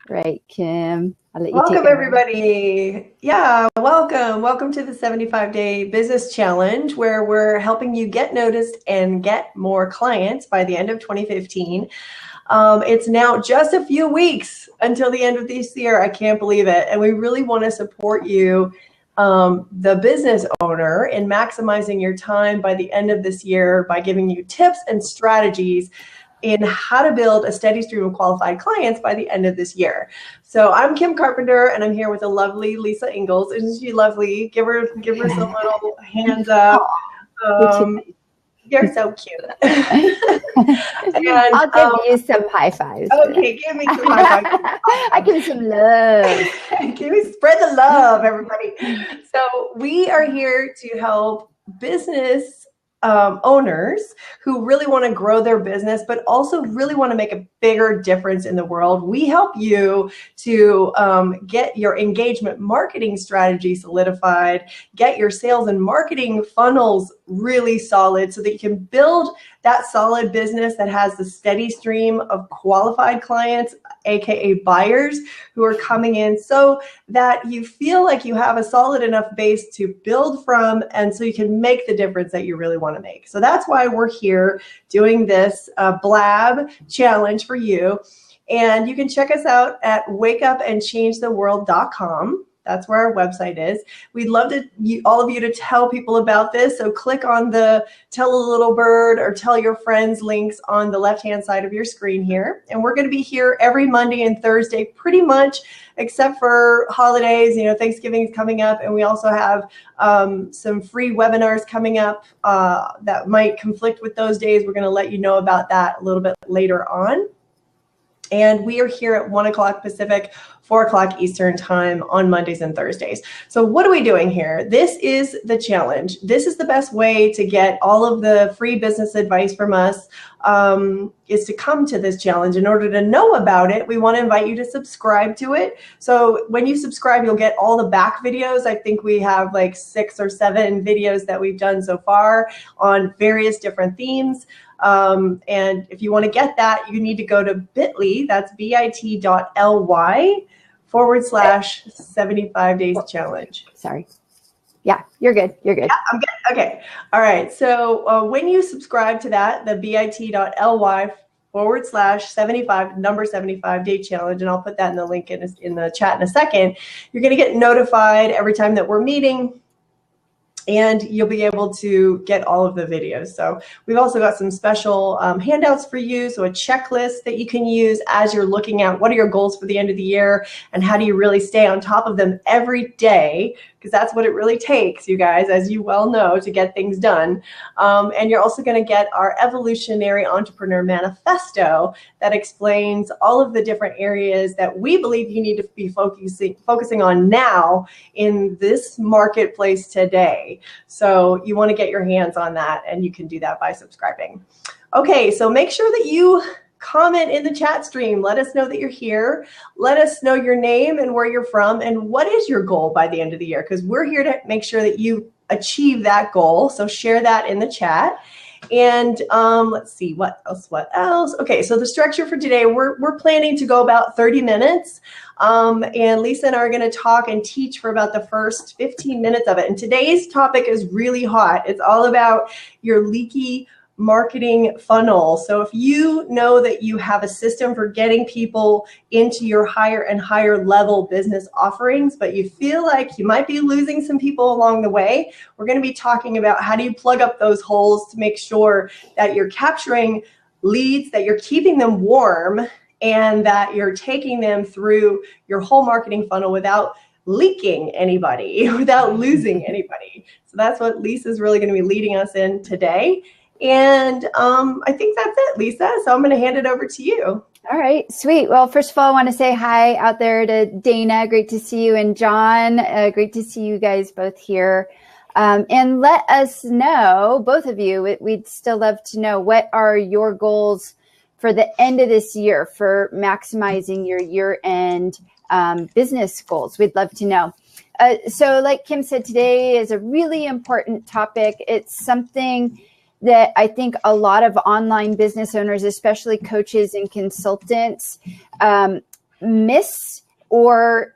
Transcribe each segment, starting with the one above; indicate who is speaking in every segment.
Speaker 1: Right, Kim. I'll let you take
Speaker 2: Welcome,
Speaker 1: it away.
Speaker 2: everybody. Yeah, welcome. Welcome to the 75-day business challenge, where we're helping you get noticed and get more clients by the end of 2015. It's now just a few weeks until the end of this year. I can't believe it. And we really want to support you, the business owner, in maximizing your time by the end of this year by giving you tips and strategies in how to build a steady stream of qualified clients by the end of this year. So I'm Kim Carpenter, and I'm here with the lovely Lisa Ingalls. Isn't she lovely? Give her some little hands up.
Speaker 1: You're too
Speaker 2: Um, you're so cute.
Speaker 1: nice.
Speaker 2: And
Speaker 1: I'll give you some high fives for that.
Speaker 2: okay, give me some high fives.
Speaker 1: I give you some love.
Speaker 2: Can we spread the love, everybody? So we are here to help business owners who really want to grow their business, but also really want to make a bigger difference in the world. We help you to get your engagement marketing strategy solidified, get your sales and marketing funnels really solid so that you can build that solid business that has the steady stream of qualified clients, aka buyers, who are coming in, so that you feel like you have a solid enough base to build from, and so you can make the difference that you really want to make. So that's why we're here doing this blab challenge for you. And you can check us out at wakeupandchangetheworld.com. That's where our website is. We'd love all of you to tell people about this. So click on the Tell a Little Bird or Tell Your Friends links on the left-hand side of your screen here. And we're going to be here every Monday and Thursday, pretty much, except for holidays. You know, Thanksgiving is coming up, and we also have some free webinars coming up that might conflict with those days. We're going to let you know about that a little bit later on. And we are here at 1 o'clock Pacific, 4 o'clock Eastern time on Mondays and Thursdays. So what are we doing here? This is the challenge. This is the best way to get all of the free business advice from us, is to come to this challenge. In order to know about it, we want to invite you to subscribe to it. So when you subscribe, you'll get all the back videos. I think we have like 6 or 7 videos that we've done so far on various different themes. And if you want to get that, you need to go to bit.ly, that's bit.ly/75 days challenge.
Speaker 1: Sorry. Yeah, you're good. You're good.
Speaker 2: Yeah, I'm good. Okay. All right. So when you subscribe to that, the bit.ly/75 day challenge, and I'll put that in the link in the chat in a second, you're going to get notified every time that we're meeting. And you'll be able to get all of the videos. So we've also got some special handouts for you. So a checklist that you can use as you're looking at what are your goals for the end of the year and how do you really stay on top of them every day, because that's what it really takes, you guys, as you well know, to get things done. And you're also going to get our Evolutionary Entrepreneur Manifesto that explains all of the different areas that we believe you need to be focusing on now in this marketplace today. So you want to get your hands on that, and you can do that by subscribing. Okay, so make sure that you comment in the chat stream. Let us know that you're here. Let us know your name and where you're from and what is your goal by the end of the year, because we're here to make sure that you achieve that goal. So share that in the chat. And let's see, what else? Okay, so the structure for today, we're planning to go about 30 minutes. And Lisa and I are going to talk and teach for about the first 15 minutes of it. And today's topic is really hot. It's all about your leaky marketing funnel. So if you know that you have a system for getting people into your higher and higher level business offerings, but you feel like you might be losing some people along the way, we're going to be talking about how do you plug up those holes to make sure that you're capturing leads, that you're keeping them warm, and that you're taking them through your whole marketing funnel without leaking anybody, without losing anybody. So that's what Lisa's really going to be leading us in today. And I think that's it, Lisa. So I'm going to hand it over to you.
Speaker 1: All right, sweet. Well, first of all, I want to say hi out there to Dana. Great to see you. And John, great to see you guys both here. And let us know, both of you, we'd still love to know, what are your goals for the end of this year for maximizing your year-end business goals? We'd love to know. So like Kim said, today is a really important topic. It's something that I think a lot of online business owners, especially coaches and consultants, miss or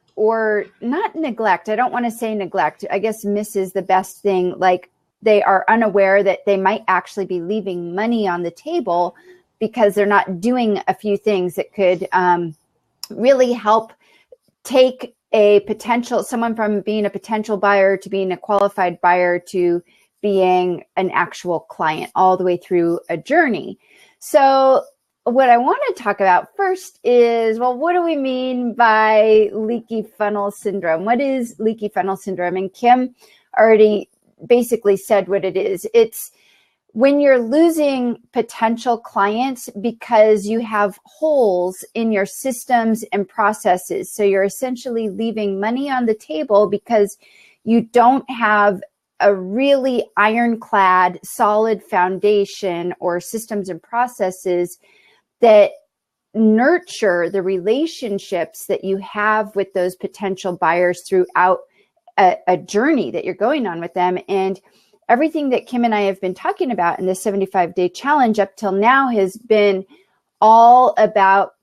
Speaker 1: not neglect. I don't want to say neglect. I guess miss is the best thing. Like they are unaware that they might actually be leaving money on the table because they're not doing a few things that could really help take someone from being a potential buyer to being a qualified buyer to being an actual client all the way through a journey. So what I want to talk about first is, well, what do we mean by leaky funnel syndrome? What is leaky funnel syndrome? And Kim already basically said what it is. It's when you're losing potential clients because you have holes in your systems and processes. So you're essentially leaving money on the table because you don't have a really ironclad, solid foundation or systems and processes that nurture the relationships that you have with those potential buyers throughout a journey that you're going on with them. And everything that Kim and I have been talking about in the 75-day challenge up till now has been all about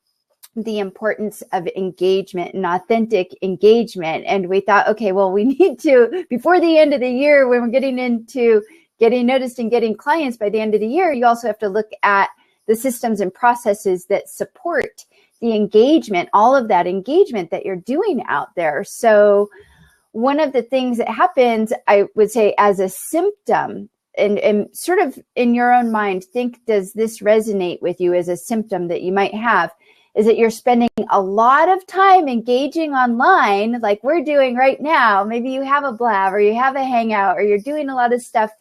Speaker 1: the importance of engagement and authentic engagement. And we thought, okay, well, we need to, before the end of the year, when we're getting into getting noticed and getting clients by the end of the year, you also have to look at the systems and processes that support the engagement, all of that engagement that you're doing out there. So one of the things that happens, I would say, as a symptom, and sort of in your own mind, think, does this resonate with you as a symptom that you might have, is that you're spending a lot of time engaging online, like we're doing right now. Maybe you have a blab or you have a hangout or you're doing a lot of stuff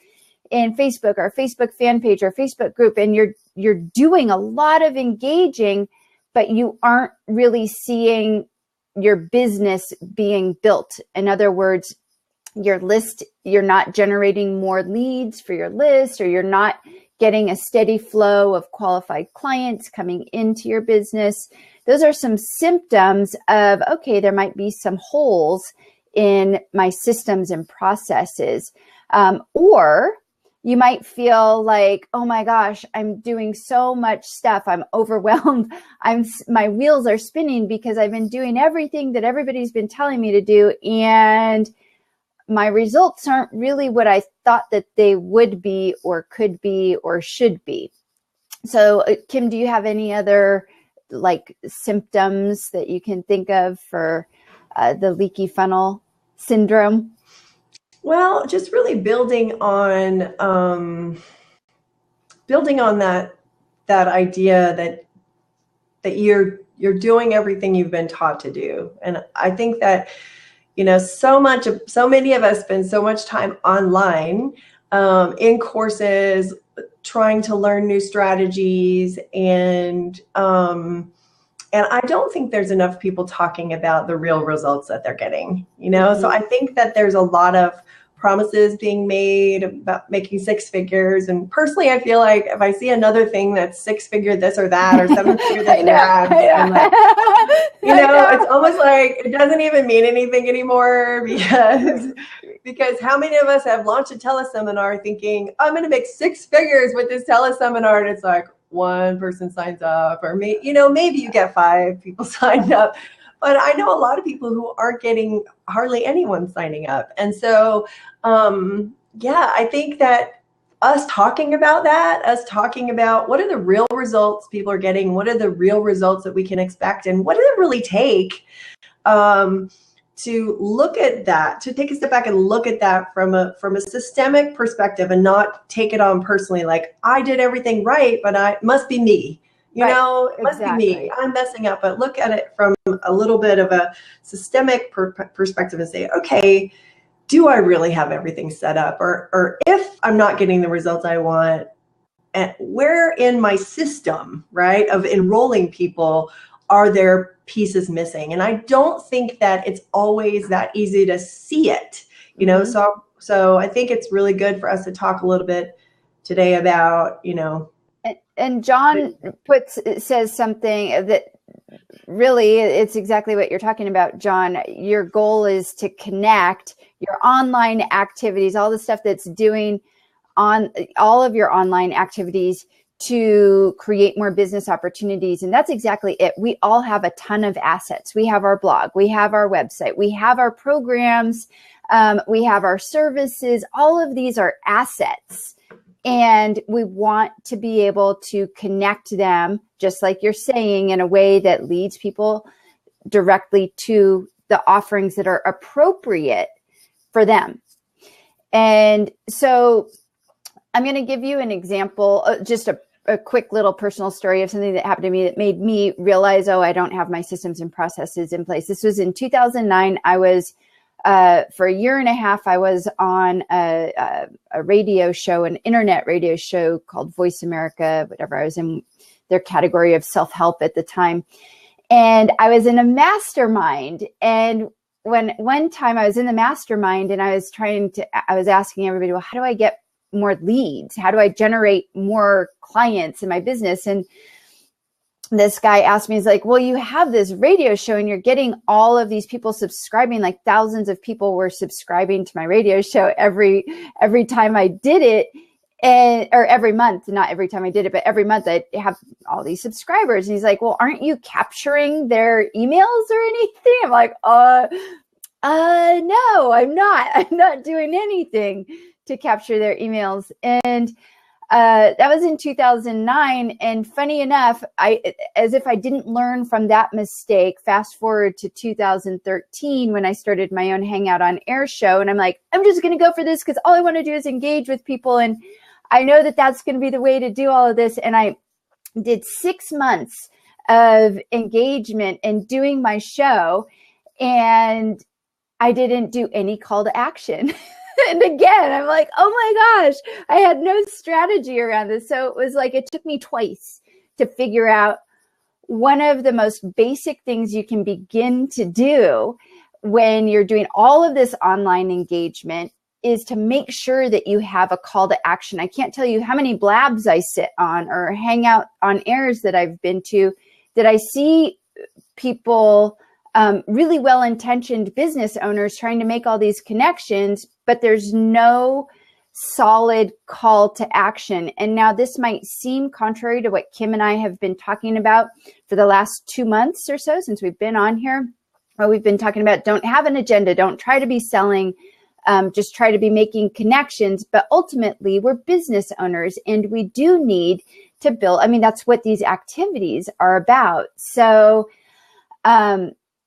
Speaker 1: in Facebook or Facebook fan page or Facebook group, and you're doing a lot of engaging, but you aren't really seeing your business being built. In other words, your list, you're not generating more leads for your list, or you're not getting a steady flow of qualified clients coming into your business. Those are some symptoms of, okay, there might be some holes in my systems and processes. Or you might feel like, oh my gosh, I'm doing so much stuff. I'm overwhelmed. My wheels are spinning because I've been doing everything that everybody's been telling me to do. And my results aren't really what I thought that they would be or could be or should be. So Kim, do you have any other like symptoms that you can think of for the leaky funnel syndrome?
Speaker 2: Well, just really building on that idea that you're doing everything you've been taught to do. And I think that, so many of us spend so much time online, in courses, trying to learn new strategies, and I don't think there's enough people talking about the real results that they're getting, Mm-hmm. So I think that there's a lot of promises being made about making six figures. And personally, I feel like if I see another thing that's six-figure this or that, or seven-figure this or that, I'm like, it's almost like it doesn't even mean anything anymore, because how many of us have launched a teleseminar thinking, I'm going to make six figures with this teleseminar, and it's like one person signs up, or maybe you get 5 people signed up. But I know a lot of people who aren't getting hardly anyone signing up. And so, I think that us talking about what are the real results people are getting, what are the real results that we can expect, and what does it really take to look at that, to take a step back and look at that from a systemic perspective and not take it on personally, like I did everything right, but it must be me. It must be me. I'm messing up. But look at it from a little bit of a systemic perspective and say, okay, do I really have everything set up? Or if I'm not getting the results I want, where in my system, right, of enrolling people are there pieces missing? And I don't think that it's always that easy to see it, Mm-hmm. So I think it's really good for us to talk a little bit today about,
Speaker 1: And John says something that really, it's exactly what you're talking about, John. Your goal is to connect your online activities, all the stuff that's doing on all of your online activities, to create more business opportunities. And that's exactly it. We all have a ton of assets. We have our blog, we have our website, we have our programs, we have our services. All of these are assets. And we want to be able to connect them, just like you're saying, in a way that leads people directly to the offerings that are appropriate for them. And so I'm going to give you an example, just a quick little personal story of something that happened to me that made me realize, oh, I don't have my systems and processes in place. This was in 2009. I was, for a year and a half, I was on a radio show, an internet radio show called Voice America, whatever. I was in their category of self-help at the time. And I was in a mastermind. And one time I was in the mastermind and I was asking everybody, well, how do I get more leads? How do I generate more clients in my business? And this guy asked me, he's like, well, you have this radio show and you're getting all of these people subscribing, like thousands of people were subscribing to my radio show every time I did it. Or every month, not every time I did it, but every month I have all these subscribers. And he's like, well, aren't you capturing their emails or anything? I'm like, no, I'm not. I'm not doing anything to capture their emails. And that was in 2009. And funny enough, as if I didn't learn from that mistake, fast forward to 2013 when I started my own Hangout on Air show. And I'm like, I'm just going to go for this because all I want to do is engage with people. And I know that that's going to be the way to do all of this. And I did 6 months of engagement and doing my show. And I didn't do any call to action. And again, I'm like, oh my gosh, I had no strategy around this. So it was like, it took me twice to figure out one of the most basic things you can begin to do when you're doing all of this online engagement is to make sure that you have a call to action. I can't tell you how many blabs I sit on or hang out on airs that I've been to that I see people, really well-intentioned business owners trying to make all these connections, but there's no solid call to action. And now this might seem contrary to what Kim and I have been talking about for the last 2 months or so since we've been on here, where we've been talking about don't have an agenda, don't try to be selling, just try to be making connections. But ultimately, we're business owners and we do need to build. I mean, that's what these activities are about. So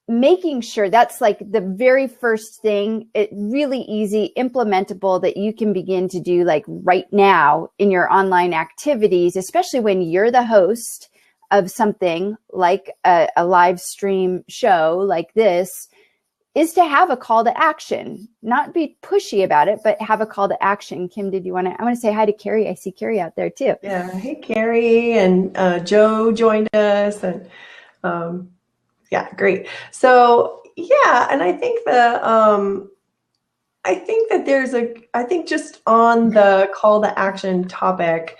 Speaker 1: making sure that's like the very first thing, it really easy, implementable that you can begin to do like right now in your online activities, especially when you're the host of something like a live stream show like this, is to have a call to action, not be pushy about it, but have a call to action. Kim, I want to say hi to Carrie. I see Carrie out there too.
Speaker 2: Yeah. Hey, Carrie, and Joe joined us, and yeah, great. So yeah, and I think just on the call to action topic,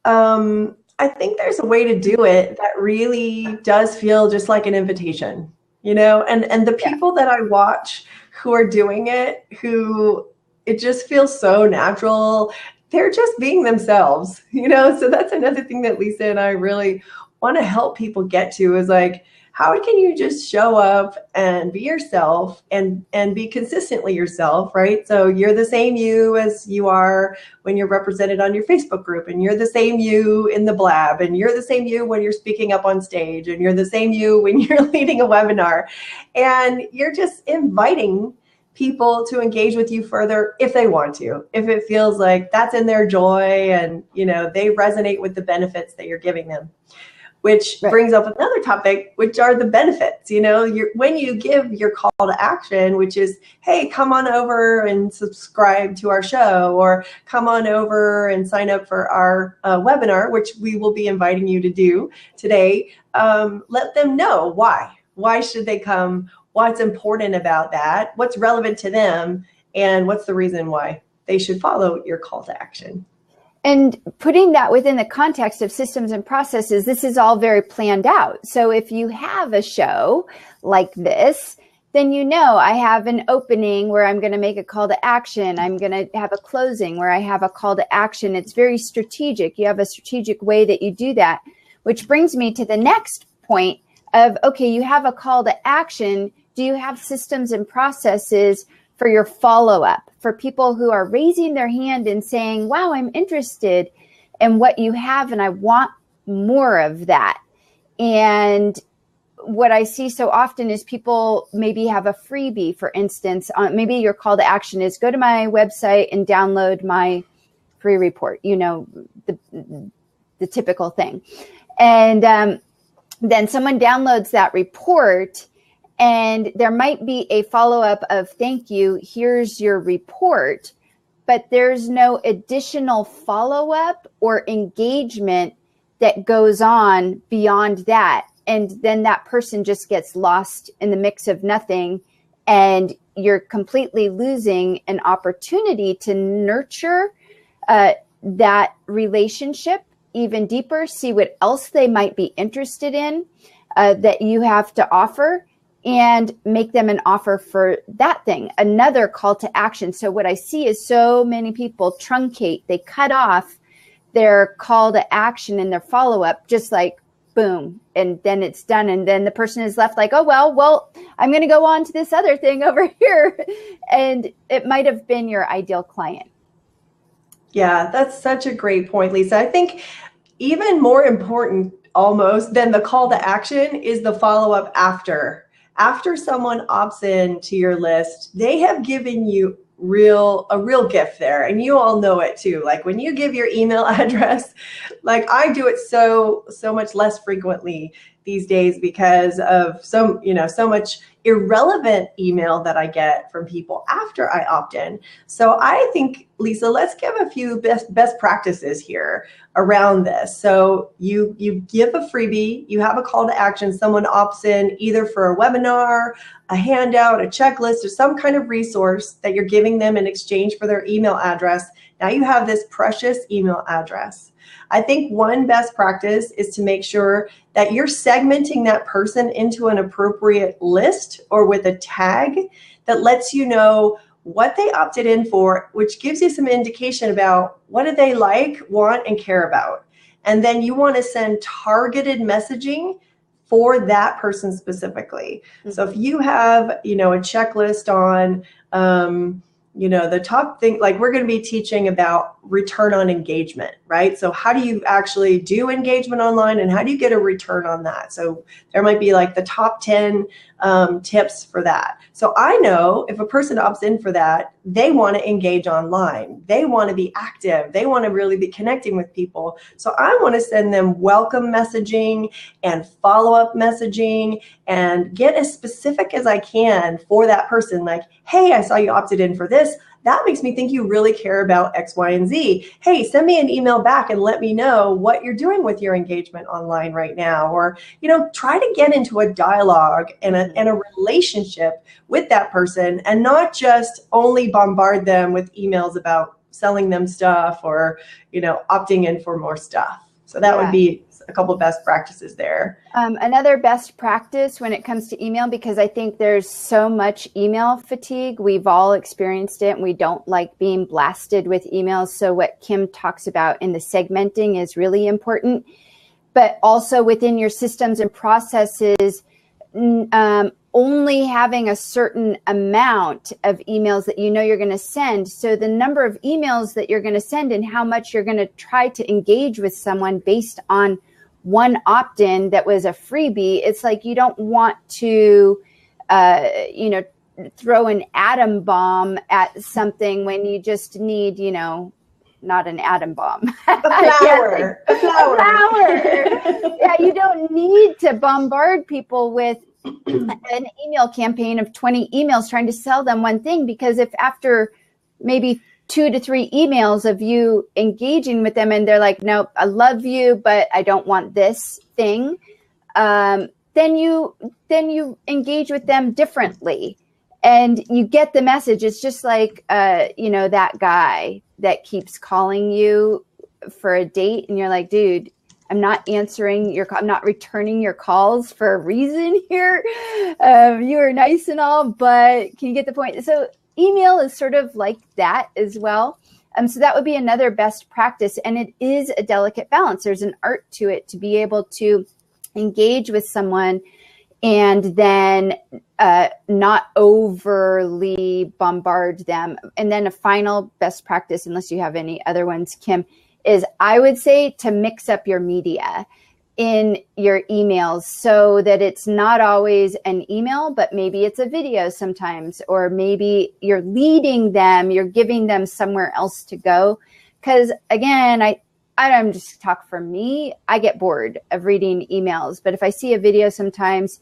Speaker 2: I think there's a way to do it that really does feel just like an invitation. You know, and the people that I watch who are doing it, who it just feels so natural, they're just being themselves, you know? So that's another thing that Lisa and I really want to help people get to is like, how can you just show up and be yourself and be consistently yourself, right? So you're the same you as you are when you're represented on your Facebook group, and you're the same you in the blab, and you're the same you when you're speaking up on stage, and you're the same you when you're leading a webinar. And you're just inviting people to engage with you further if they want to, if it feels like that's in their joy and, you know, they resonate with the benefits that you're giving them. Which brings up another topic, which are the benefits. You know, when you give your call to action, which is, hey, come on over and subscribe to our show, or come on over and sign up for our webinar, which we will be inviting you to do today. Let them know why. Why should they come? What's important about that? What's relevant to them? And what's the reason why they should follow your call to action?
Speaker 1: And putting that within the context of systems and processes, this is all very planned out. So if you have a show like this, then you know I have an opening where I'm going to make a call to action. I'm going to have a closing where I have a call to action. It's very strategic. You have a strategic way that you do that, which brings me to the next point of, okay, you have a call to action. Do you have systems and processes for your follow-up, for people who are raising their hand and saying, wow, I'm interested in what you have and I want more of that? And what I see so often is people maybe have a freebie, for instance. Maybe your call to action is go to my website and download my free report, the typical thing. And then someone downloads that report, and there might be a follow-up of, thank you, here's your report, but there's no additional follow-up or engagement that goes on beyond that. And then that person just gets lost in the mix of nothing, and you're completely losing an opportunity to nurture that relationship even deeper, see what else they might be interested in that you have to offer, and make them an offer for that thing, another call to action. So what I see is so many people truncate, they cut off their call to action and their follow-up, just like boom, and then it's done. And then the person is left like, oh, well, I'm going to go on to this other thing over here. And it might have been your ideal client.
Speaker 2: Yeah, that's such a great point, Lisa. I think even more important almost than the call to action is the follow-up after. After someone opts in to your list, they have given you a real gift there, and you all know it too. Like when you give your email address, like I do it so much less frequently these days because of so much irrelevant email that I get from people after I opt in. So I think, Lisa, let's give a few best practices here around this. So you give a freebie, you have a call to action, someone opts in either for a webinar, a handout, a checklist, or some kind of resource that you're giving them in exchange for their email address. Now you have this precious email address. I think one best practice is to make sure that you're segmenting that person into an appropriate list or with a tag that lets you know what they opted in for, which gives you some indication about what do they like, want, and care about. And then you want to send targeted messaging for that person specifically. Mm-hmm. So if you have, a checklist on, the top thing, like we're going to be teaching about return on engagement, right? So how do you actually do engagement online and how do you get a return on that? So there might be like the top 10 tips for that. So I know if a person opts in for that, they want to engage online. They want to be active. They want to really be connecting with people. So I want to send them welcome messaging and follow-up messaging and get as specific as I can for that person. Like, hey, I saw you opted in for this. That makes me think you really care about X, Y, and Z. Hey, send me an email back and let me know what you're doing with your engagement online right now. Or, try to get into a dialogue and a relationship with that person and not just only bombard them with emails about selling them stuff or, opting in for more stuff. So that would be a couple of best practices there.
Speaker 1: Another best practice when it comes to email, because I think there's so much email fatigue. We've all experienced it and we don't like being blasted with emails. So what Kim talks about in the segmenting is really important. But also within your systems and processes, only having a certain amount of emails that you're going to send. So the number of emails that you're going to send and how much you're going to try to engage with someone based on one opt-in that was a freebie, it's like you don't want to, throw an atom bomb at something when you just need, not an atom bomb.
Speaker 2: A flower.
Speaker 1: A flower. Yeah, you don't need to bombard people with an email campaign of 20 emails trying to sell them one thing, because if after maybe 2 to 3 emails of you engaging with them and they're like, nope, I love you, but I don't want this thing, then you engage with them differently and you get the message. It's just like, that guy that keeps calling you for a date and you're like, dude, I'm not answering I'm not returning your calls for a reason here. You are nice and all, but can you get the point? So email is sort of like that as well. So that would be another best practice. And it is a delicate balance. There's an art to it to be able to engage with someone and then not overly bombard them. And then a final best practice, unless you have any other ones, Kim, is I would say to mix up your media in your emails so that it's not always an email, but maybe it's a video sometimes, or maybe you're leading them, you're giving them somewhere else to go. Because again, I'm just talk for me, I get bored of reading emails, but if I see a video sometimes,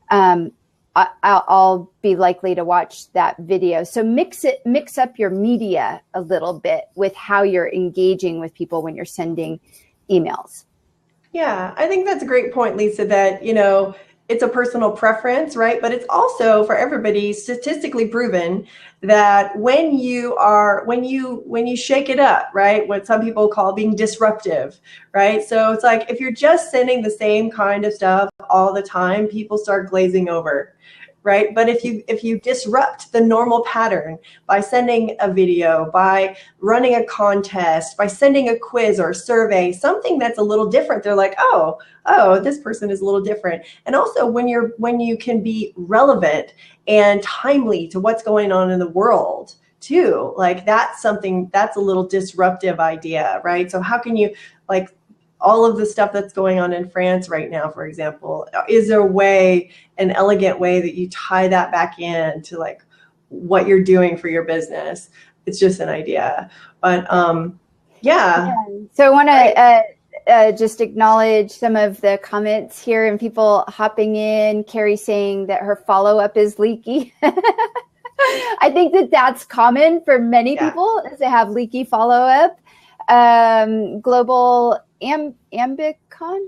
Speaker 1: I'll be likely to watch that video. So mix up your media a little bit with how you're engaging with people when you're sending emails.
Speaker 2: Yeah, I think that's a great point, Lisa, that, it's a personal preference, right? But it's also for everybody statistically proven that when you shake it up, right? What some people call being disruptive, right? So it's like, if you're just sending the same kind of stuff all the time, people start glazing over, right? But if you disrupt the normal pattern by sending a video, by running a contest, by sending a quiz or a survey, something that's a little different, they're like, oh, this person is a little different. And also when you can be relevant and timely to what's going on in the world too, like that's a little disruptive idea, right? So how can you, like, all of the stuff that's going on in France right now, for example, is there an elegant way that you tie that back in to like what you're doing for your business? It's just an idea, but yeah.
Speaker 1: So I want to just acknowledge some of the comments here and people hopping in. Carrie saying that her follow-up is leaky. I think that's common for many people, is to have leaky follow-up. Global Ambition.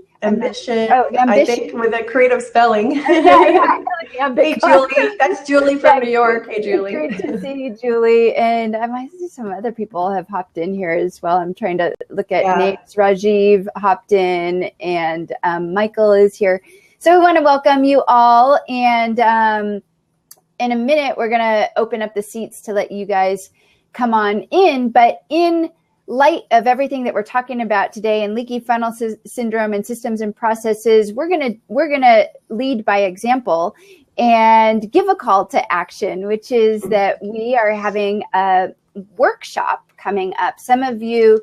Speaker 2: I think with a creative spelling.
Speaker 1: Hey,
Speaker 2: Julie. That's Julie from New York. Hey, Julie.
Speaker 1: Great to see you, Julie. And I might see some other people have hopped in here as well. I'm trying to look at names. Rajiv hopped in, and Michael is here. So we want to welcome you all. And in a minute, we're going to open up the seats to let you guys come on in. But in light of everything that we're talking about today and leaky funnel syndrome and systems and processes, we're gonna lead by example and give a call to action, which is that we are having a workshop coming up. Some of you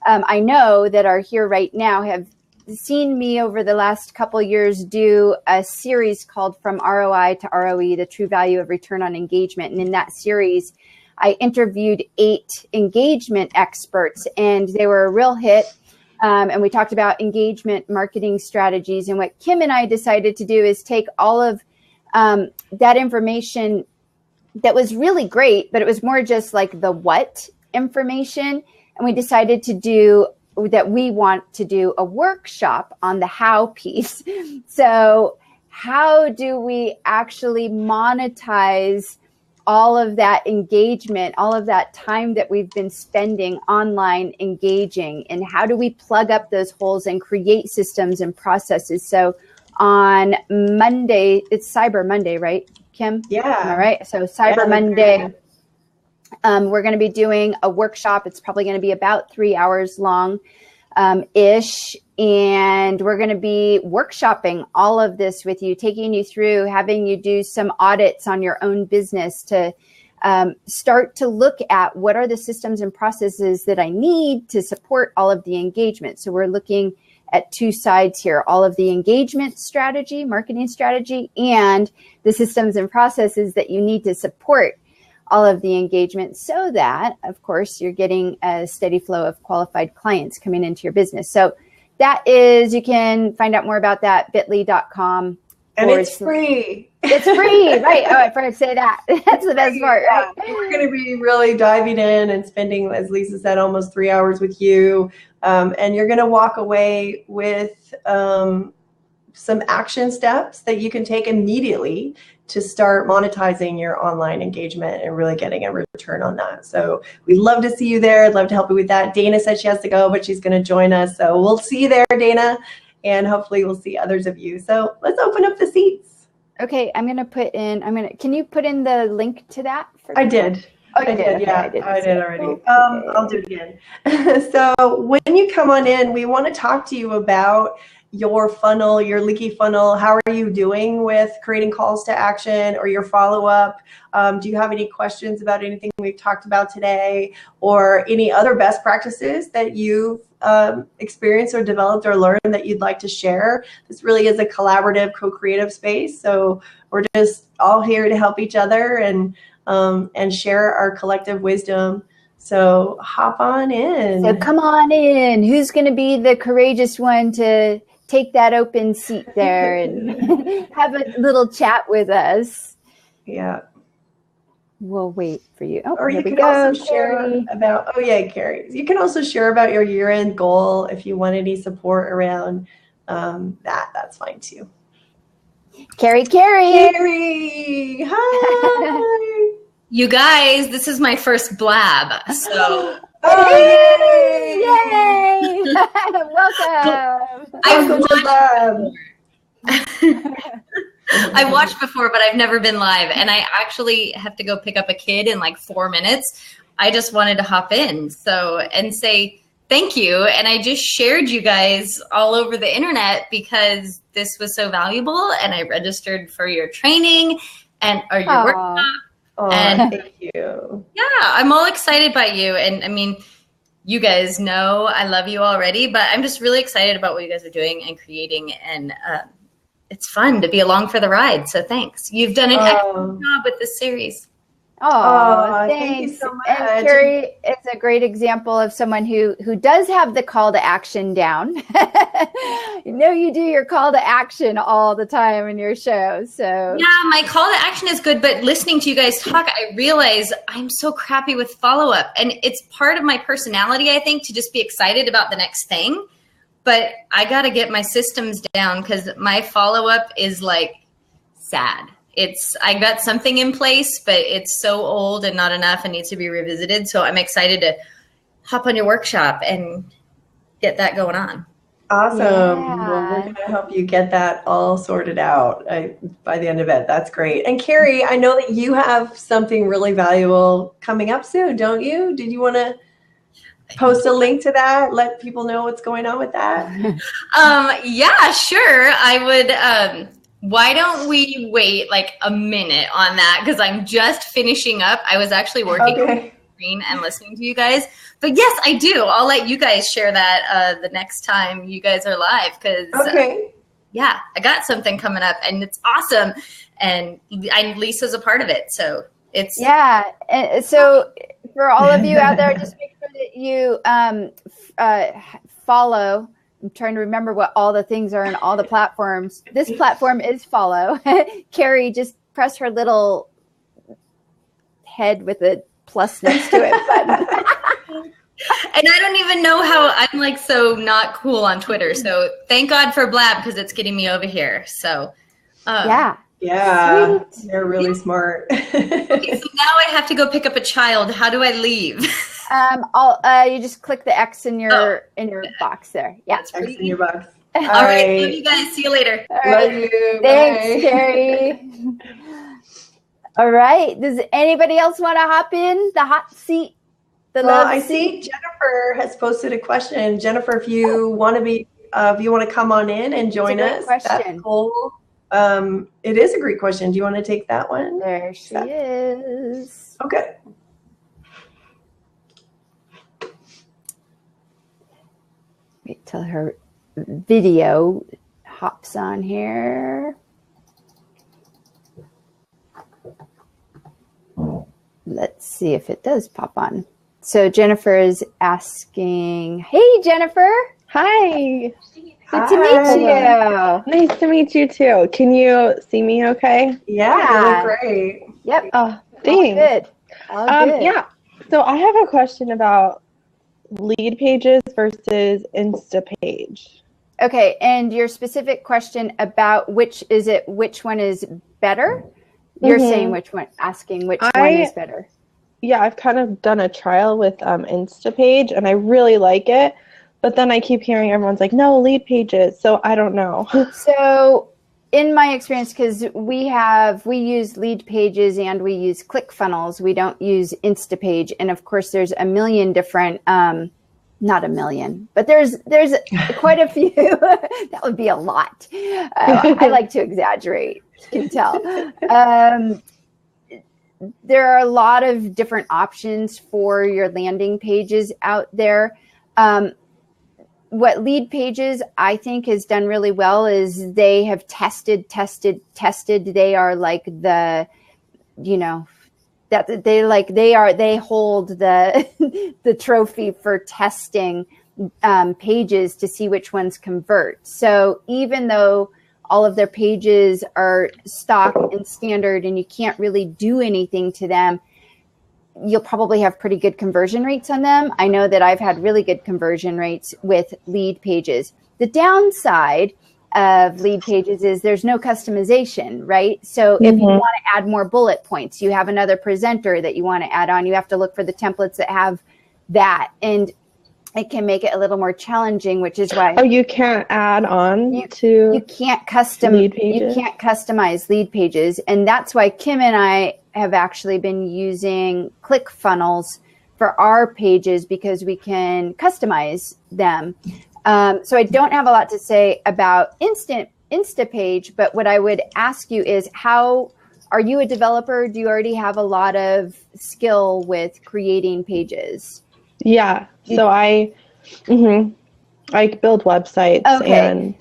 Speaker 1: I know that are here right now have seen me over the last couple years do a series called From ROI to ROE, the true value of return on engagement. And in that series, I interviewed 8 engagement experts, and they were a real hit. And we talked about engagement marketing strategies. And what Kim and I decided to do is take all of that information that was really great, but it was more just like the what information. And we decided to do that. We want to do a workshop on the how piece. So how do we actually monetize all of that engagement, all of that time that we've been spending online engaging, and how do we plug up those holes and create systems and processes? So on Monday, it's Cyber Monday, right, Kim?
Speaker 2: Yeah.
Speaker 1: All right. So Cyber Monday, we're going to be doing a workshop. It's probably going to be about 3 hours long ish. And we're going to be workshopping all of this with you, taking you through, having you do some audits on your own business to start to look at what are the systems and processes that I need to support all of the engagement. So we're looking at 2 sides here, all of the engagement strategy, marketing strategy, and the systems and processes that you need to support all of the engagement so that, of course, you're getting a steady flow of qualified clients coming into your business. So that is, you can find out more about that, bit.ly.com.
Speaker 2: And it's free.
Speaker 1: It's free, right? Oh, I forgot to say that. That's the best part, right?
Speaker 2: We're going to be really diving in and spending, as Lisa said, almost 3 hours with you. And you're going to walk away with some action steps that you can take immediately to start monetizing your online engagement and really getting a return on that. So we'd love to see you there. I'd love to help you with that. Dana said she has to go, but she's going to join us. So we'll see you there, Dana, and hopefully we'll see others of you. So let's open up the seats.
Speaker 1: Okay, can you put in the link to that?
Speaker 2: I did.
Speaker 1: Oh, you did?
Speaker 2: Yeah, I did already. Okay. I'll do it again. So when you come on in, we want to talk to you about your funnel, your Leaky funnel. How are you doing with creating calls to action or your follow-up? Do you have any questions about anything we've talked about today, or any other best practices that you've experienced or developed or learned that you'd like to share? This really is a collaborative, co-creative space. So we're just all here to help each other and share our collective wisdom. So hop on in.
Speaker 1: So come on in. Who's going to be the courageous one to take that open seat there and have a little chat with us?
Speaker 2: Yeah.
Speaker 1: We'll wait for you. Oh,
Speaker 2: or you
Speaker 1: here
Speaker 2: can
Speaker 1: we go,
Speaker 2: also share about, Carrie. You can also share about your year-end goal if you want any support around that. That's fine too.
Speaker 1: Carrie.
Speaker 2: Carrie, hi.
Speaker 3: You guys, this is my first blab, so.
Speaker 1: Yay! Welcome.
Speaker 3: I've watched before, but I've never been live, and I actually have to go pick up a kid in like 4 minutes. I just wanted to hop in and say thank you, and I just shared you guys all over the internet because this was so valuable, and I registered for your training or your workshop.
Speaker 2: And thank you.
Speaker 3: Yeah, I'm all excited by you. And I mean, you guys know I love you already, but I'm just really excited about what you guys are doing and creating. And it's fun to be along for the ride. So thanks. You've done an excellent job with this series.
Speaker 1: Oh, thanks.
Speaker 2: Thank you so much.
Speaker 1: And Carrie is a great example of someone who does have the call to action down. You do your call to action all the time in your show. So
Speaker 3: yeah, my call to action is good, but listening to you guys talk, I realize I'm so crappy with follow-up. And it's part of my personality, I think, to just be excited about the next thing. But I got to get my systems down because my follow-up is like sad. I got something in place, but it's so old and not enough and needs to be revisited. So I'm excited to hop on your workshop and get that going on.
Speaker 2: Awesome.
Speaker 1: Yeah.
Speaker 2: Well, we're going to help you get that all sorted out by the end of it. That's great. And Carrie, I know that you have something really valuable coming up soon, don't you? Did you want to post a link to that? Let people know what's going on with that?
Speaker 3: Yeah, sure. I would. Why don't we wait like a minute on that? Because I'm just finishing up. I was actually working on the screen and listening to you guys. But yes, I do. I'll let you guys share that the next time you guys are live. Because yeah, I got something coming up and it's awesome. And Lisa's a part of it. So it's.
Speaker 1: Yeah. And so for all of you out there, just make sure that you follow. I'm trying to remember what all the things are in all the platforms. This platform is follow. Carrie, just press her little head with a plus next to it button.
Speaker 3: And I don't even know how I'm like so not cool on Twitter. So thank God for Blab because it's getting me over here. So
Speaker 2: yeah, sweet. They're really smart.
Speaker 3: Okay, so now I have to go pick up a child. How do I leave?
Speaker 1: You just click the X in your box there. Yeah,
Speaker 2: X in your box.
Speaker 3: All right, love you guys. See you later.
Speaker 2: Love you.
Speaker 1: Thanks,
Speaker 2: Bye.
Speaker 1: Carrie. All right. Does anybody else want to hop in the hot seat?
Speaker 2: I see Jennifer has posted a question. Jennifer, if you want to come on in and join us, that's cool. It is a great question. Do you want to take that one?
Speaker 1: There she is.
Speaker 2: Okay.
Speaker 1: Wait till her video hops on here. Let's see if it does pop on. So Jennifer is asking, hey, Jennifer.
Speaker 4: Hi.
Speaker 1: Good to meet you.
Speaker 4: Nice to meet you too. Can you see me okay?
Speaker 2: Yeah, you look great.
Speaker 1: Yep.
Speaker 4: Oh, thanks.
Speaker 1: All good.
Speaker 4: Yeah. So I have a question about lead pages versus Instapage.
Speaker 1: Okay, and your specific question about which one is better? You're saying asking which one is better.
Speaker 4: Yeah, I've kind of done a trial with Instapage, and I really like it. But then I keep hearing everyone's like, no, lead pages. So I don't know.
Speaker 1: So in my experience, because we use lead pages and we use ClickFunnels, we don't use Instapage. And of course, there's a million different, not a million, but there's quite a few. That would be a lot. I like to exaggerate, you can tell. There are a lot of different options for your landing pages out there. What Lead Pages, I think, has done really well is they have tested. They are like the, that they hold the the trophy for testing pages to see which ones convert. So even though all of their pages are stock and standard and you can't really do anything to them, you'll probably have pretty good conversion rates on them. I know that I've had really good conversion rates with Lead Pages. The downside of Lead Pages is there's no customization, right? So if you want to add more bullet points, you have another presenter that you want to add on, you have to look for the templates that have that. And it can make it a little more challenging, which is why
Speaker 4: you can't add on
Speaker 1: you can't customize Lead Pages. And that's why Kim and I have actually been using ClickFunnels for our pages because we can customize them. So I don't have a lot to say about Instapage, but what I would ask you is, are you a developer? Do you already have a lot of skill with creating pages?
Speaker 4: Yeah. So I build websites.
Speaker 1: Okay.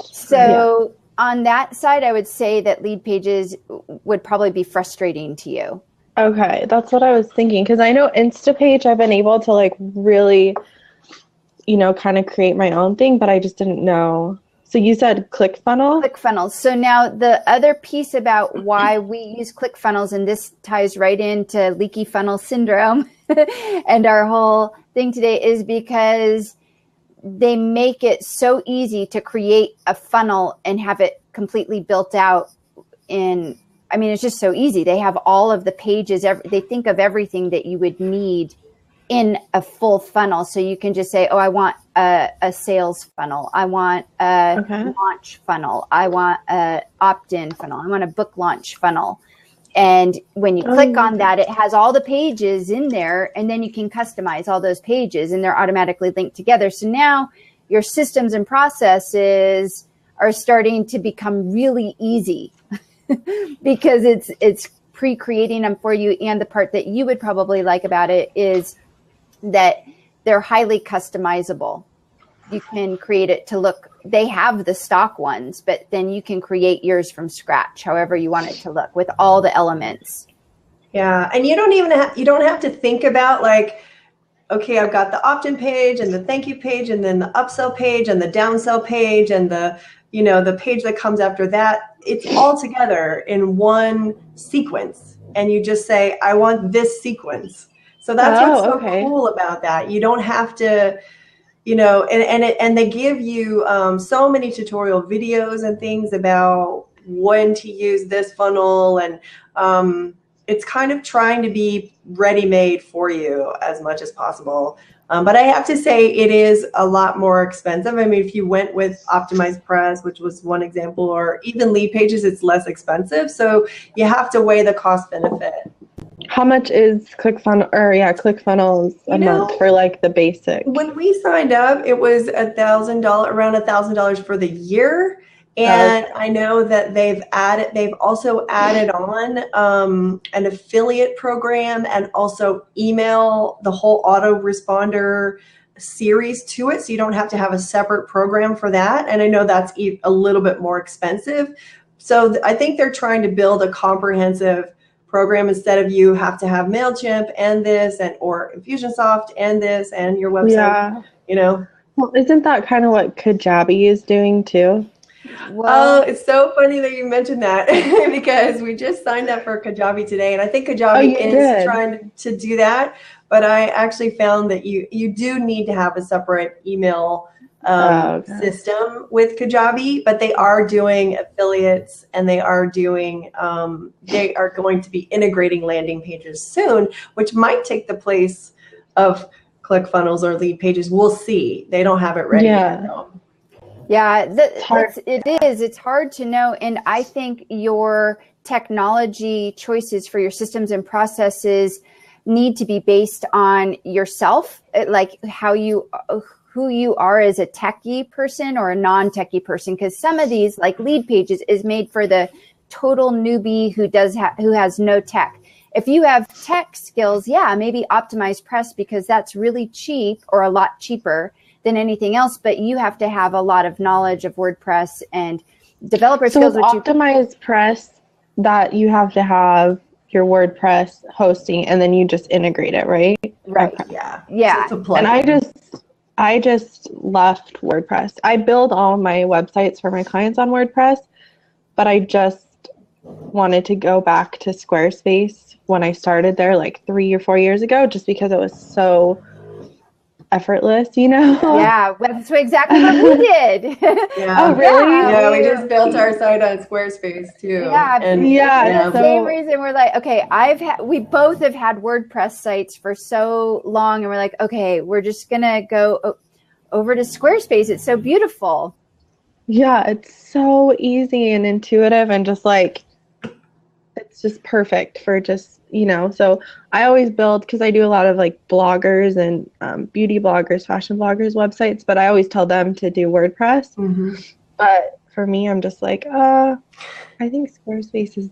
Speaker 1: On that side, I would say that Lead Pages would probably be frustrating to you.
Speaker 4: Okay. That's what I was thinking. Because I know Instapage, I've been able to like really, kind of create my own thing, but I just didn't know. So you said ClickFunnels?
Speaker 1: ClickFunnels. So now the other piece about why we use ClickFunnels, and this ties right into leaky funnel syndrome and our whole thing today, is because they make it so easy to create a funnel and have it completely built out it's just so easy. They have all of the pages. They think of everything that you would need in a full funnel. So you can just say, I want a sales funnel. I want a launch funnel. I want a opt-in funnel. I want a book launch funnel. And when you click on that, it has all the pages in there, and then you can customize all those pages and they're automatically linked together. So now your systems and processes are starting to become really easy because it's pre-creating them for you. And the part that you would probably like about it is that they're highly customizable. You can create it to look, they have the stock ones, but then you can create yours from scratch, however you want it to look, with all the elements.
Speaker 2: Yeah. And you don't have to think about like, okay, I've got the opt-in page and the thank you page and then the upsell page and the downsell page and the page that comes after that. It's all together in one sequence. And you just say, I want this sequence. So that's what's so cool about that. You don't have to, and they give you so many tutorial videos and things about when to use this funnel. And it's kind of trying to be ready-made for you as much as possible. But I have to say it is a lot more expensive. I mean, if you went with Optimized Press, which was one example, or even Lead Pages, it's less expensive. So you have to weigh the cost benefit.
Speaker 4: How much is ClickFunnels a month for like the basic?
Speaker 2: When we signed up, it was around $1,000 for the year. And I know that they've also added on an affiliate program and also email, the whole autoresponder series to it. So you don't have to have a separate program for that. And I know that's a little bit more expensive. So I think they're trying to build a comprehensive program instead of you have to have MailChimp and this or Infusionsoft and this and your website,
Speaker 4: Well, isn't that kind of what Kajabi is doing too?
Speaker 2: Well, it's so funny that you mentioned that because we just signed up for Kajabi today, and I think Kajabi is trying to do that. But I actually found that you do need to have a separate email system with Kajabi, but they are doing affiliates, and they are doing they are going to be integrating landing pages soon, which might take the place of ClickFunnels or lead pages. We'll see. They don't have it ready yet, though.
Speaker 1: Yeah, it's hard to know. And I think your technology choices for your systems and processes need to be based on yourself, like who you are as a techie person or a non-techie person. Because some of these, like lead pages, is made for the total newbie who has no tech. If you have tech skills, yeah, maybe optimize press, because that's really cheap, or a lot cheaper than anything else. But you have to have a lot of knowledge of WordPress and developer skills.
Speaker 4: So optimize press, that you have to have your WordPress hosting, and then you just integrate it, right?
Speaker 2: Right.
Speaker 4: Okay.
Speaker 2: Yeah.
Speaker 4: So and I just left WordPress. I build all my websites for my clients on WordPress, but I just wanted to go back to Squarespace when I started there like 3 or 4 years ago, just because it was so effortless,
Speaker 1: Yeah, that's exactly what we did.
Speaker 2: Yeah.
Speaker 4: Oh, really?
Speaker 2: Yeah, we just built our site on Squarespace too.
Speaker 1: Yeah,
Speaker 2: and
Speaker 1: for the same reason, we're like, okay, we both have had WordPress sites for so long, and we're like, okay, we're just gonna go over to Squarespace. It's so beautiful.
Speaker 4: Yeah, it's so easy and intuitive, and just like, it's just perfect for just, so I always build, because I do a lot of like bloggers and beauty bloggers, fashion bloggers websites, but I always tell them to do WordPress.
Speaker 2: Mm-hmm.
Speaker 4: But for me, I'm just like, I think Squarespace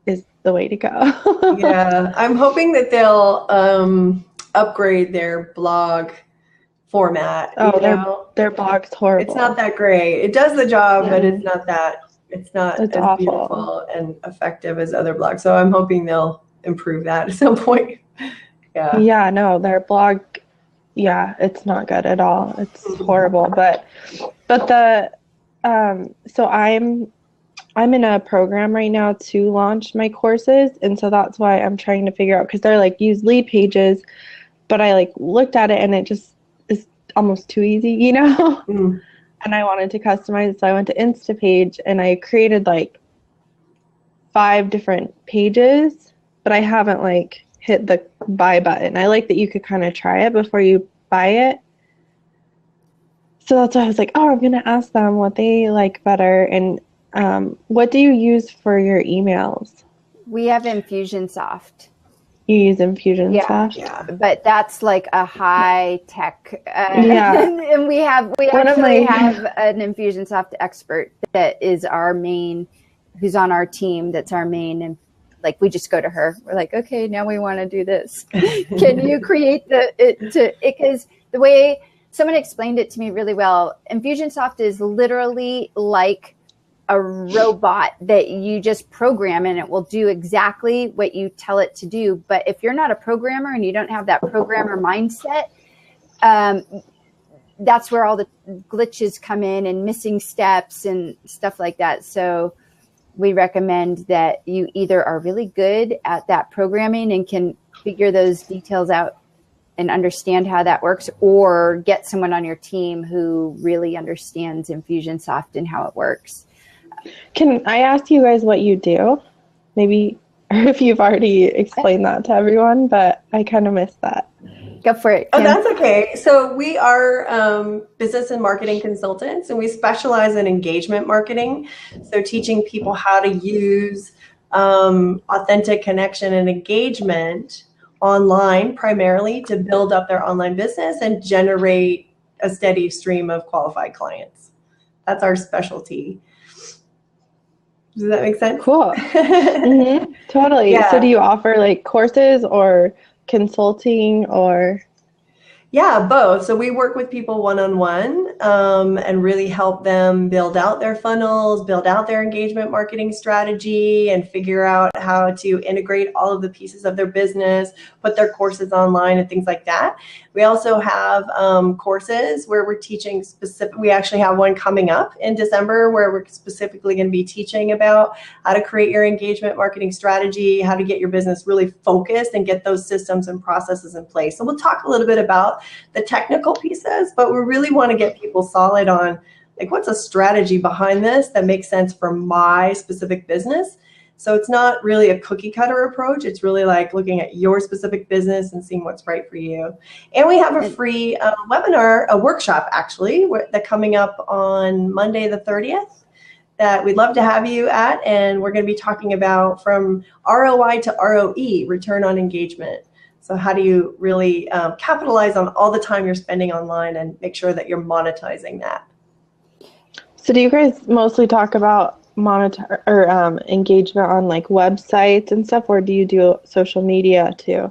Speaker 4: is the way to go.
Speaker 2: Yeah, I'm hoping that they'll upgrade their blog format.
Speaker 4: Their blog's horrible.
Speaker 2: It's not that great. It does the job, but it's not as
Speaker 4: awful.
Speaker 2: beautiful and effective as other blogs. So I'm hoping they'll improve that at some point. Yeah.
Speaker 4: Yeah, no, their blog, it's not good at all. It's horrible. But the so I'm in a program right now to launch my courses, and so that's why I'm trying to figure out, because they're like, use lead pages, but I like looked at it and it just is almost too easy,
Speaker 2: Mm.
Speaker 4: And I wanted to customize it, so I went to Instapage and I created like 5 different pages, but I haven't like hit the buy button. I like that you could kind of try it before you buy it. So that's why I was like, I'm going to ask them what they like better. And what do you use for your emails?
Speaker 1: We have Infusionsoft.
Speaker 4: You use Infusionsoft?
Speaker 2: Yeah.
Speaker 1: But that's like a high tech. And we have an Infusionsoft expert that is our main, who's on our team, that's our main, and like we just go to her. We're like, okay, now we want to do this. Can you create because the way someone explained it to me really well, Infusionsoft is literally like a robot that you just program, and it will do exactly what you tell it to do. But if you're not a programmer and you don't have that programmer mindset, that's where all the glitches come in and missing steps and stuff like that. So we recommend that you either are really good at that programming and can figure those details out and understand how that works, or get someone on your team who really understands Infusionsoft and how it works.
Speaker 4: Can I ask you guys what you do? Maybe, or if you've already explained that to everyone, but I kind of missed that.
Speaker 1: Go for it,
Speaker 2: Kim.
Speaker 1: Kim.
Speaker 2: Oh, that's okay. So we are business and marketing consultants, and we specialize in engagement marketing. So teaching people how to use authentic connection and engagement online, primarily to build up their online business and generate a steady stream of qualified clients. That's our specialty. Does that make sense?
Speaker 4: Cool. Mm-hmm. Totally. Yeah. So do you offer like courses or consulting or?
Speaker 2: Yeah, both. So we work with people one-on-one and really help them build out their funnels, build out their engagement marketing strategy, and figure out how to integrate all of the pieces of their business, put their courses online and things like that. We also have courses where we're teaching we actually have one coming up in December where we're specifically going to be teaching about how to create your engagement marketing strategy, how to get your business really focused and get those systems and processes in place. So we'll talk a little bit about about the technical pieces, but we really want to get people solid on like what's a strategy behind this that makes sense for my specific business. So it's not really a cookie cutter approach. It's really like looking at your specific business and seeing what's right for you. And we have a free webinar, a workshop actually, that's coming up on Monday the 30th that we'd love to have you at. And we're going to be talking about from ROI to ROE, return on engagement. So how do you really capitalize on all the time you're spending online and make sure that you're monetizing that?
Speaker 4: So do you guys mostly talk about engagement on like websites and stuff, or do you do social media too?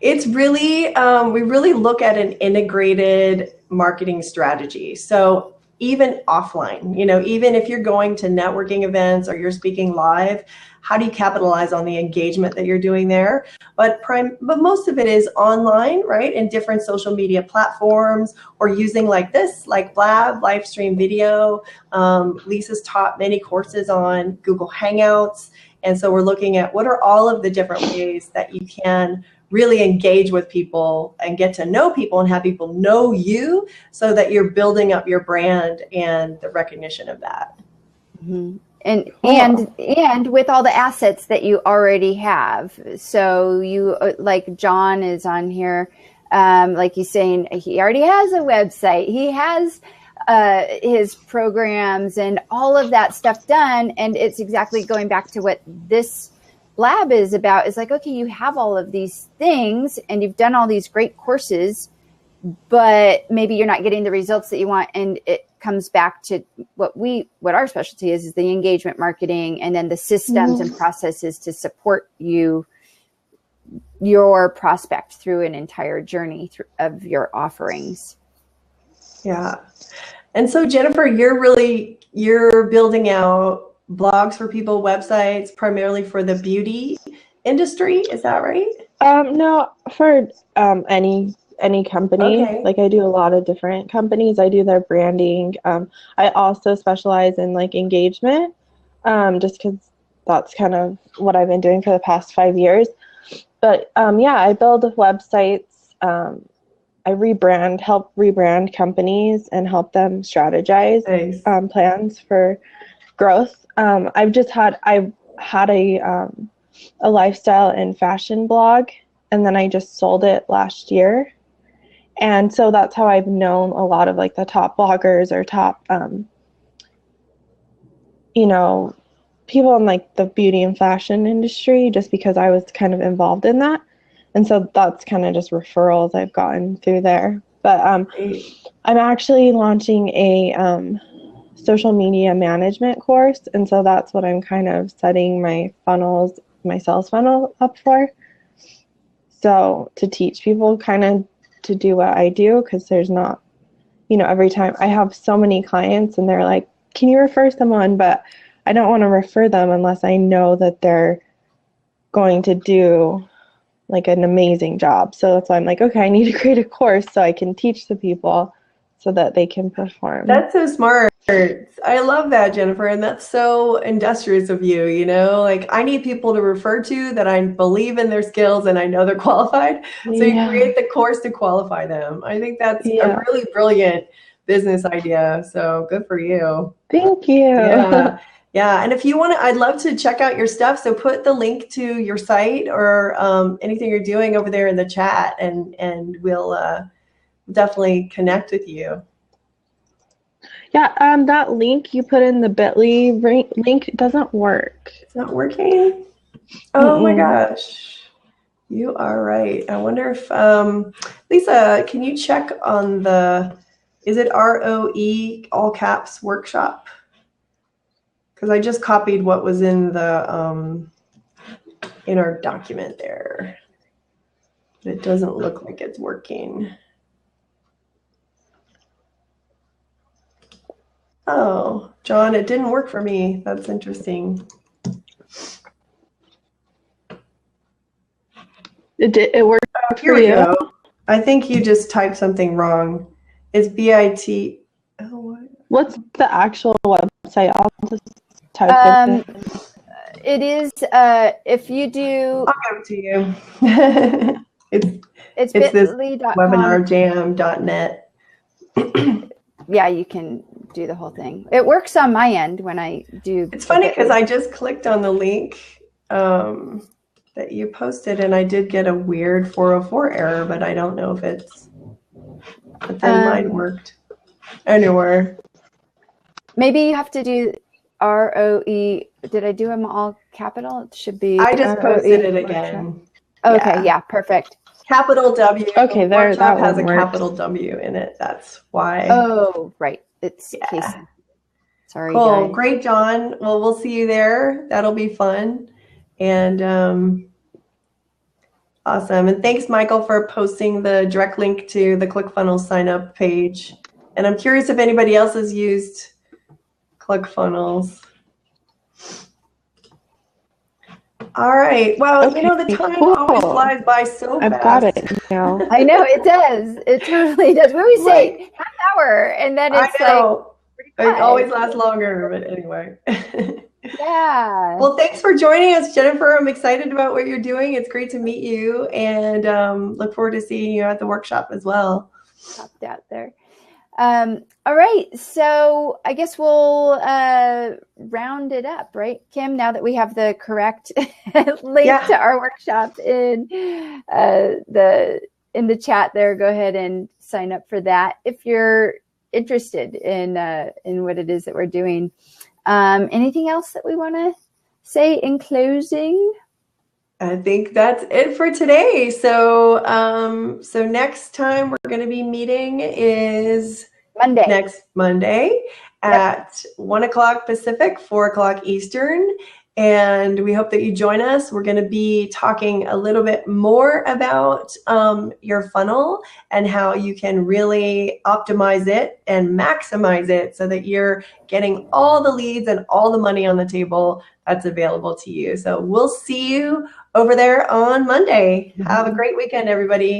Speaker 2: It's really, we really look at an integrated marketing strategy. So even offline, you know, even if you're going to networking events or you're speaking live, how do you capitalize on the engagement that you're doing there? But most of it is online, right? In different social media platforms or using like this, like Blab, live stream video. Lisa's taught many courses on Google Hangouts. And so we're looking at what are all of the different ways that you can really engage with people and get to know people and have people know you so that you're building up your brand and the recognition of that.
Speaker 1: Mm-hmm. And with all the assets that you already have. So you, like John is on here, like he's saying, he already has a website. He has his programs and all of that stuff done. And it's exactly going back to what this lab is about. Is like, okay, you have all of these things and you've done all these great courses, but maybe you're not getting the results that you want. And it comes back to what our specialty is the engagement marketing, and then the systems and processes to support your prospect through an entire journey of your offerings.
Speaker 2: Yeah. And so Jennifer, you're building out blogs for people, websites, primarily for the beauty industry. Is that right?
Speaker 4: No, for any company.
Speaker 2: Okay.
Speaker 4: Like I do a lot of different companies. I do their branding. I also specialize in like engagement, just because that's kind of what I've been doing for the past 5 years. But yeah, I build websites. I help rebrand companies and help them strategize plans for growth. I've had a lifestyle and fashion blog, and then I just sold it last year. And so that's how I've known a lot of like the top bloggers or top, people in like the beauty and fashion industry, just because I was kind of involved in that. And so that's kind of just referrals I've gotten through there. But I'm actually launching a social media management course. And so that's what I'm kind of setting my sales funnel up for. So to teach people kind of to do what I do, because there's not, every time I have so many clients and they're like, can you refer someone? But I don't want to refer them unless I know that they're going to do like an amazing job. So that's why I'm like, okay, I need to create a course so I can teach the people so that they can perform.
Speaker 2: That's so smart. I love that, Jennifer. And that's so industrious of you, like I need people to refer to that I believe in their skills and I know they're qualified. So you create the course to qualify them. I think that's a really brilliant business idea. So good for you.
Speaker 4: Thank you.
Speaker 2: Yeah. And if you want to, I'd love to check out your stuff. So put the link to your site or anything you're doing over there in the chat, and we'll definitely connect with you.
Speaker 4: Yeah, that link you put in the bit.ly link doesn't work. It's
Speaker 2: not working? Oh my gosh. You are right. I wonder if, Lisa, can you check on is it ROE, all caps, workshop? Because I just copied what was in in our document there. But it doesn't look like it's working. Oh, John, it didn't work for me. That's interesting.
Speaker 4: It worked
Speaker 2: for you. Go. I think you just typed something wrong. It's BIT. Oh, what?
Speaker 4: What's the actual website? I'll just type it.
Speaker 1: It is, if you do.
Speaker 2: I'll give it to you.
Speaker 1: It's
Speaker 2: this
Speaker 1: bit.ly.com.
Speaker 2: webinarjam.net.
Speaker 1: Yeah, you can do the whole thing. It works on my end when I do.
Speaker 2: It's funny because I just clicked on the link that you posted, and I did get a weird 404 error, but I don't know if it's. But then mine worked. Anywhere.
Speaker 1: Maybe you have to do ROE. Did I do them all capital? It should be.
Speaker 2: I just posted it
Speaker 1: workshop.
Speaker 2: again.
Speaker 1: Okay, yeah, perfect.
Speaker 2: Capital W.
Speaker 4: Okay, there, that
Speaker 2: has a
Speaker 4: one works.
Speaker 2: capital W in it. That's why.
Speaker 1: Oh, right. It's case. Sorry,
Speaker 2: cool.
Speaker 1: guys.
Speaker 2: Great, John. Well, we'll see you there. That'll be fun. And awesome. And thanks, Michael, for posting the direct link to the ClickFunnels sign up page. And I'm curious if anybody else has used ClickFunnels. All right. Well,
Speaker 4: Okay,
Speaker 2: the time
Speaker 4: cool.
Speaker 2: always flies by so fast.
Speaker 4: I've got it now.
Speaker 1: I know it does. It totally does. We always say half hour, and then it's
Speaker 2: it always lasts longer. But anyway.
Speaker 1: Yeah.
Speaker 2: Well, thanks for joining us, Jennifer. I'm excited about what you're doing. It's great to meet you, and look forward to seeing you at the workshop as well.
Speaker 1: Popped out there. All right, so I guess we'll round it up, right, Kim? Now that we have the correct link to our workshop in the chat there, go ahead and sign up for that if you're interested in what it is that we're doing. Anything else that we want to say in closing?
Speaker 2: I think that's it for today. So, so next time we're going to be meeting is next Monday at 1 o'clock Pacific, 4 o'clock Eastern. And we hope that you join us. We're going to be talking a little bit more about your funnel and how you can really optimize it and maximize it so that you're getting all the leads and all the money on the table that's available to you. So we'll see you over there on Monday. Have a great weekend, everybody.